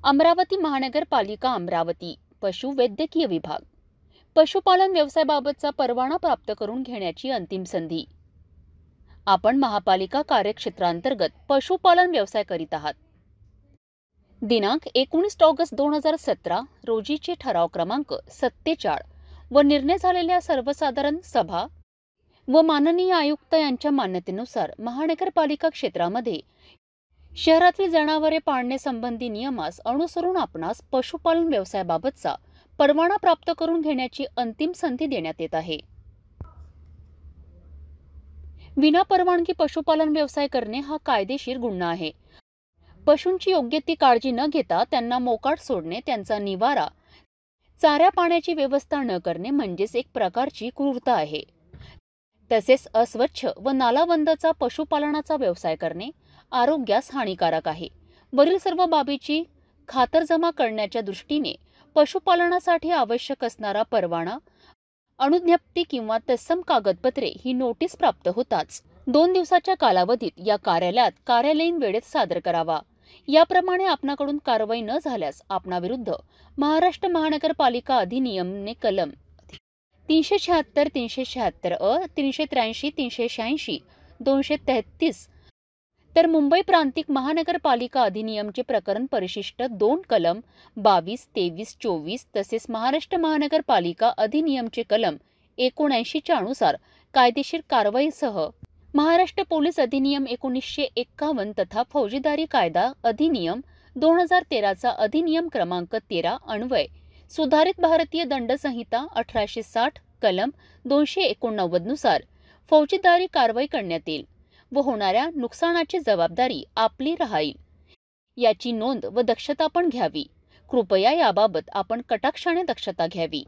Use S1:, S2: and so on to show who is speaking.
S1: अमरावती महानगरपालिका अमरावती पशुवैद्यकीय विभाग पशुपालन व्यवसायाबाबतचा परवाना प्राप्त करून घेण्याची अंतिम संधी। आपण महापालिका कार्यक्षेत्रांतर्गत पशुपालन व्यवसाय करीत आहात। दिनांक 19 ऑगस्ट 2017 रोजीचे ठराव क्रमांक 47 व निर्णय झालेल्या सर्वसाधारण सभा व माननीय आयुक्त यांच्या मान्यतेनुसार महानगरपालिका क्षेत्रामध्ये शहरातील जनावरे पाळणे संबंधी नियमास अनुसरून आपणास पशुपालन व्यवसायाबाबतचा परवाना प्राप्त करून घेण्याची अंतिम संधी देण्यात येत आहे। विना परवानगी पशुपालन व्यवसाय करणे हा कायदेशीर गुन्हा आहे। पशूंची योग्य ती काळजी न घेता त्यांना मोकाट सोडणे, त्यांचा निवारा, चाऱ्या पाण्याची व्यवस्था न करणे म्हणजेच एक प्रकारची क्रूरता आहे। तसेच अस्वच्छ व नालाबंदचा पशुपालनाचा व्यवसाय करणे आरोग्यास हानिकारक आहे। वरील सर्व बाबीची खातरजमा करण्याच्या दृष्टीने पशुपालनासाठी आवश्यक असणारा परवाना, अनुज्ञप्ती किंवा तत्सम कागदपत्रे ही नोटीस प्राप्त होताच 2 दिवसाच्या कालावधीत या कार्यालयात कार्यालयीन वेळेत सादर करावा। याप्रमाणे आपणाकडून कारवाई न झाल्यास आपणाविरुद्ध महाराष्ट्र महानगरपालिका अधिनियमने कलम 376, 376 अ, 383, 386, 233 तर मुंबई प्रांतिक महानगरपालिका अधिनियमचे प्रकरण परिशिष्ट 2 कलम 22, 23, 24 तसेच महाराष्ट्र महानगरपालिका अधिनियमचे कलम 79 च्या अनुसार कायदेशीर कारवाईसह महाराष्ट्र पोलीस अधिनियम 1951 तथा फौजदारी कायदा अधिनियम 2013 चा अधिनियम क्रमांक 13 अन्वय सुधारित भारतीय दंड संहिता 1860 कलम 289 नुसार फौजदारी कारवाई करण्यात येईल व होणाऱ्या नुकसानाची जबाबदारी आपली राहील। याची नोंद व दक्षता पण घ्यावी। कृपया याबाबत आपण कटाक्षाने दक्षता घ्यावी।